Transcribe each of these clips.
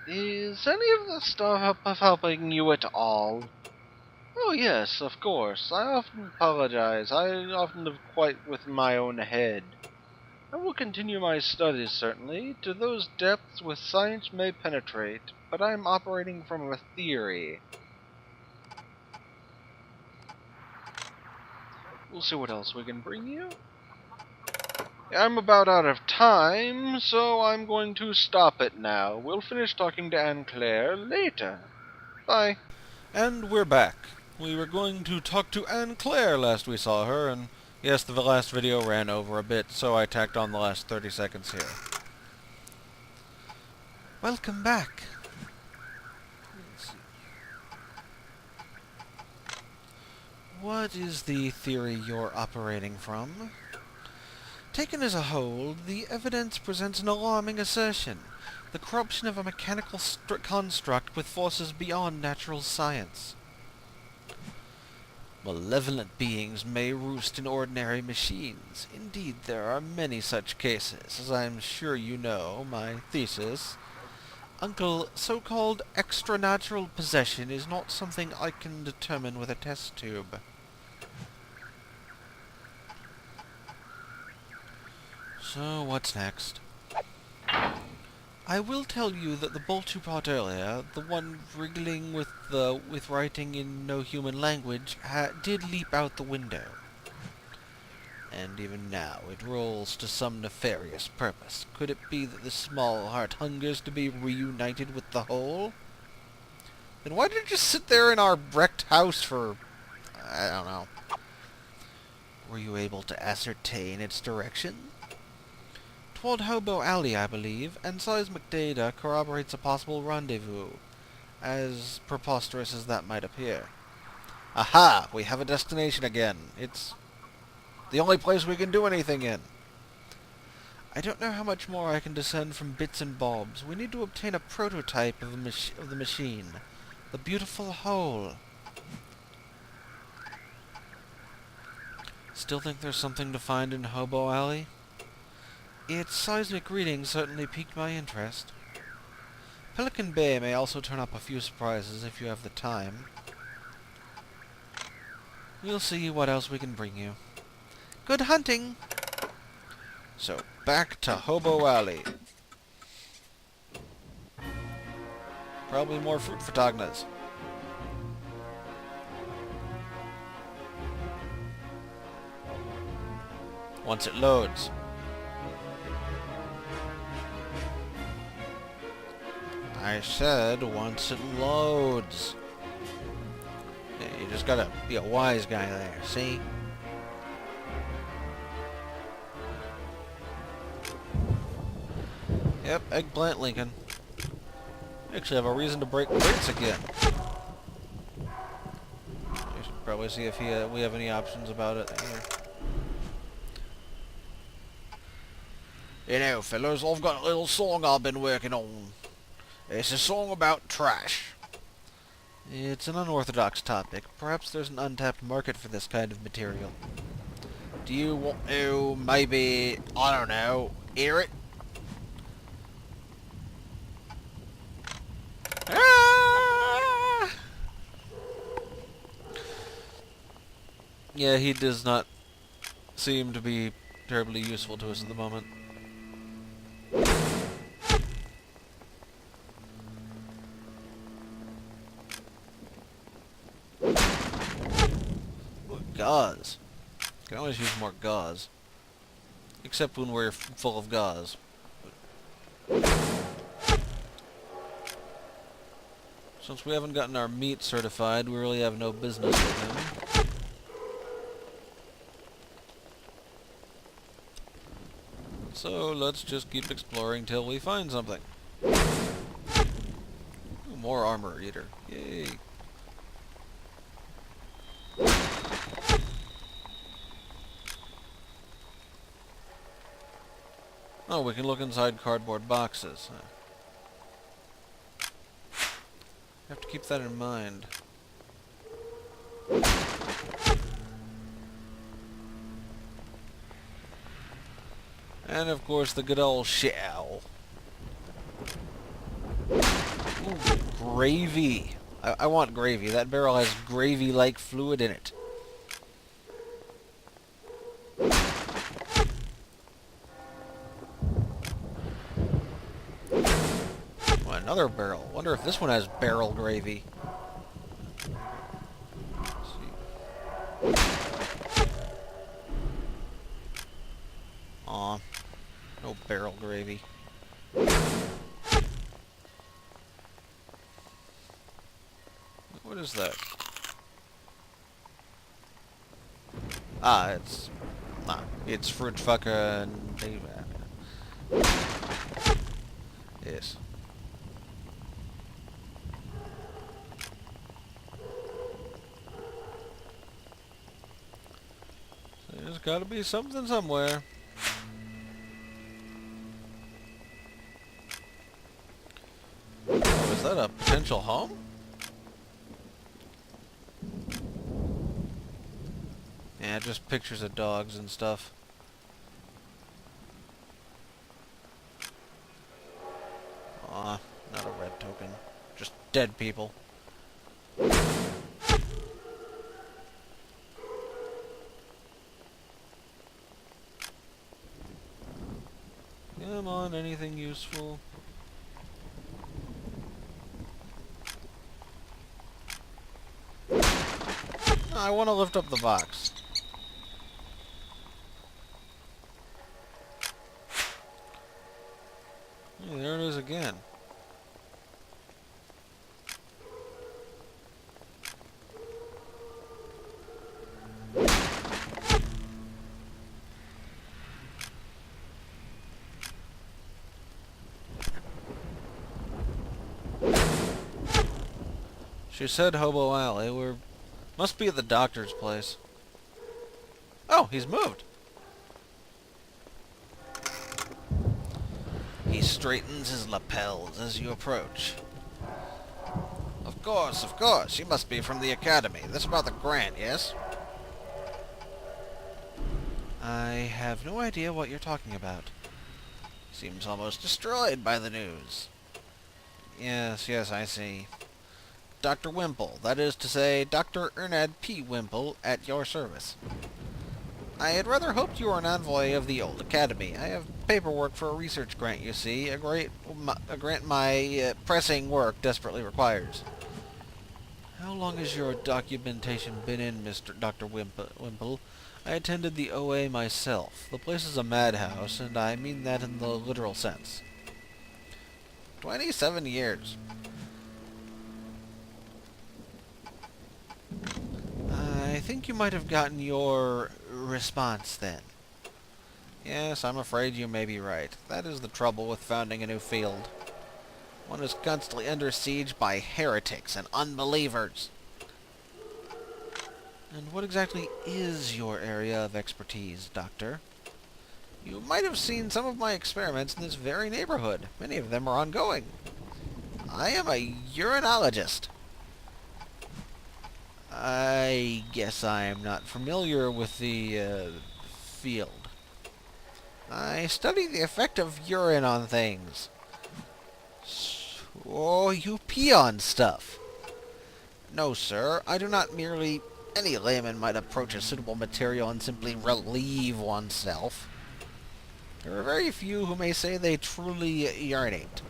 Is any of this stuff helping you at all? Oh yes, of course. I often apologize. I often live quite within my own head. I will continue my studies, certainly, to those depths which science may penetrate, but I am operating from a theory. We'll see what else we can bring you. I'm about out of time, so I'm going to stop it now. We'll finish talking to Anne Claire later. Bye. And we're back. We were going to talk to Anne Claire last we saw her, and yes, the last video ran over a bit, so I tacked on the last 30 seconds here. Welcome back. What is the theory you're operating from? Taken as a whole, the evidence presents an alarming assertion. The corruption of a mechanical construct with forces beyond natural science. Malevolent beings may roost in ordinary machines. Indeed, there are many such cases. As I'm sure you know, my thesis, Uncle, so-called extranatural possession is not something I can determine with a test tube. So, what's next? I will tell you that the bolt you brought earlier, the one wriggling with writing in no human language, did leap out the window. And even now it rolls to some nefarious purpose. Could it be that the small heart hungers to be reunited with the whole? Then why did it just sit there in our wrecked house for... I don't know. Were you able to ascertain its direction? Toward Hobo Alley, I believe, and seismic data corroborates a possible rendezvous, as preposterous as that might appear. Aha! We have a destination again. It's the only place we can do anything in. I don't know how much more I can descend from bits and bobs. We need to obtain a prototype of the machine. The beautiful whole. Still think there's something to find in Hobo Alley? Its seismic readings certainly piqued my interest. Pelican Bay may also turn up a few surprises if you have the time. We'll see what else we can bring you. Good hunting! So, back to Hobo Alley. Probably more fruit photognas. Once it loads. I said once it loads. Yeah, you just gotta be a wise guy there, see? Yep, eggplant Lincoln. Actually have a reason to break crates again. We should probably see if we have any options about it here. You know, fellas, I've got a little song I've been working on. It's a song about trash. It's an unorthodox topic. Perhaps there's an untapped market for this kind of material. Do you want to, maybe, I don't know, hear it? Ah! Yeah, he does not seem to be terribly useful to us at the moment. Gauze. Can always use more gauze. Except when we're full of gauze. Since we haven't gotten our meat certified, we really have no business with him. So let's just keep exploring till we find something. Ooh, more armor eater. Yay. Oh, we can look inside cardboard boxes. Have to keep that in mind. And of course the good old shell. gravy. I want gravy. That barrel has gravy-like fluid in it. Oh, another barrel. Wonder if this one has barrel gravy. Let's see. Aw, no barrel gravy. What is that? Ah, it's fruit fucking... Yes. There's gotta be something somewhere. Oh, is that a potential home? Yeah, just pictures of dogs and stuff. Aw, not a red token. Just dead people. Come on, anything useful? I want to lift up the box. Hey, there it is again. She said Hobo Alley. Must be at the doctor's place. Oh, he's moved. He straightens his lapels as you approach. Of course. You must be from the academy. This about the grant, yes? I have no idea what you're talking about. Seems almost destroyed by the news. Yes, I see. Dr. Wimple, that is to say, Dr. Ernad P. Wimple, at your service. I had rather hoped you were an envoy of the old academy. I have paperwork for a research grant, you see, a grant my pressing work desperately requires. How long has your documentation been in, Dr. Wimple? I attended the OA myself. The place is a madhouse, and I mean that in the literal sense. 27 years. I think you might have gotten your response then. Yes, I'm afraid you may be right. That is the trouble with founding a new field. One is constantly under siege by heretics and unbelievers. And what exactly is your area of expertise, Doctor? You might have seen some of my experiments in this very neighborhood. Many of them are ongoing. I am a urinologist. I guess I am not familiar with the field. I study the effect of urine on things. Oh, you pee on stuff. No, sir, I do not merely... Any layman might approach a suitable material and simply relieve oneself. There are very few who may say they truly urinate.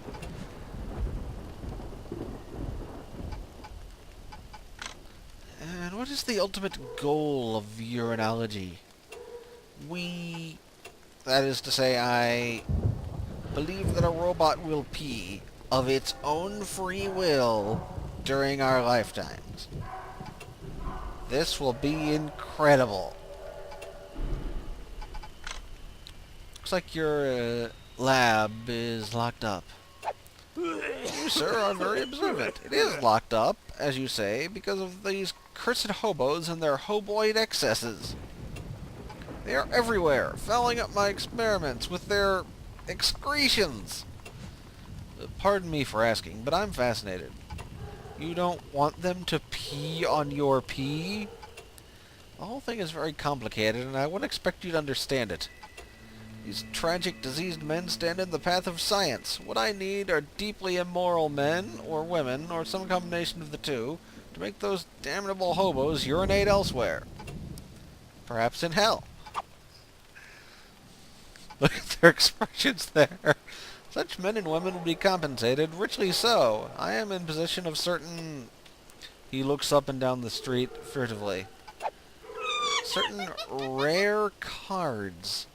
And what is the ultimate goal of urinology? That is to say, I believe that a robot will pee of its own free will during our lifetimes. This will be incredible. Looks like your lab is locked up. You, sir, are very observant. It is locked up, as you say, because of these cursed hobos and their hoboid excesses. They are everywhere, fouling up my experiments with their excretions. Pardon me for asking, but I'm fascinated. You don't want them to pee on your pee? The whole thing is very complicated, and I wouldn't expect you to understand it. These tragic, diseased men stand in the path of science. What I need are deeply immoral men, or women, or some combination of the two, to make those damnable hobos urinate elsewhere. Perhaps in hell. Look at their expressions there. Such men and women will be compensated, richly so. I am in possession of certain... He looks up and down the street furtively. Certain rare cards.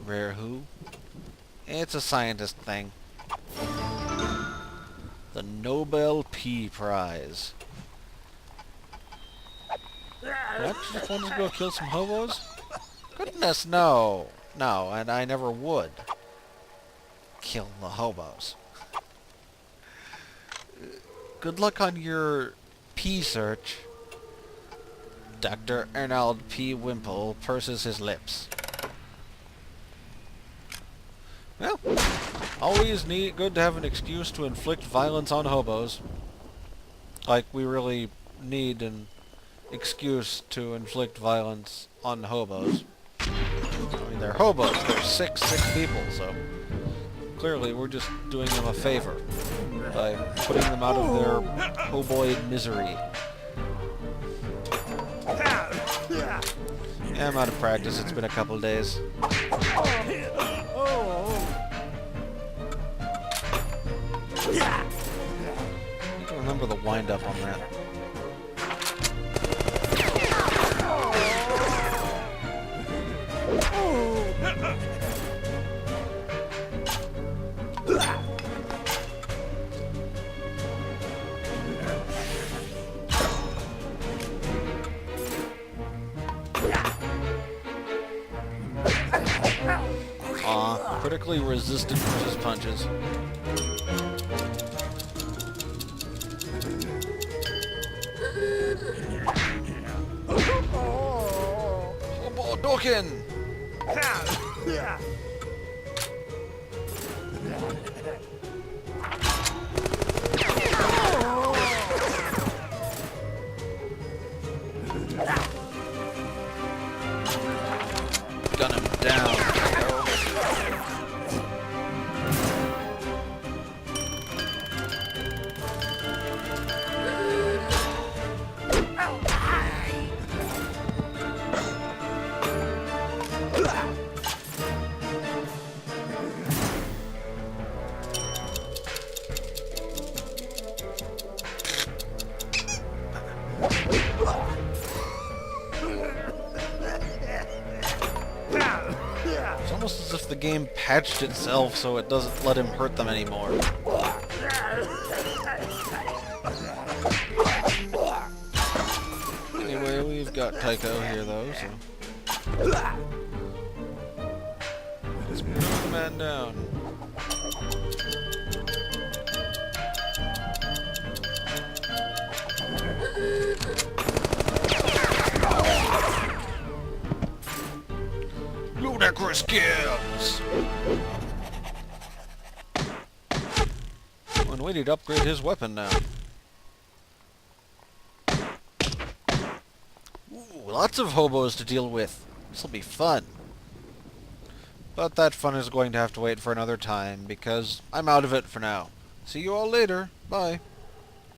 Rare who? It's a scientist thing. The Nobel P Prize. What? You just wanted to go kill some hobos? Goodness, no. No, and I never would. Kill the hobos. Good luck on your P search. Dr. Arnold P. Wimple purses his lips. Well, always good to have an excuse to inflict violence on hobos. Like, we really need an excuse to inflict violence on hobos. I mean, they're hobos. They're sick people, so... Clearly, we're just doing them a favor by putting them out of their hoboid misery. Yeah, I'm out of practice. It's been a couple days. I don't remember the wind-up on that. Critically resistant versus punches. Hobo Dokken! Gun him down. It's almost as if the game patched itself so it doesn't let him hurt them anymore. Anyway, we've got Tycho here though, so... Let's put the man down. Ludicrous kids! And we need to upgrade his weapon now. Ooh, lots of hobos to deal with. This'll be fun. But that fun is going to have to wait for another time, because I'm out of it for now. See you all later. Bye.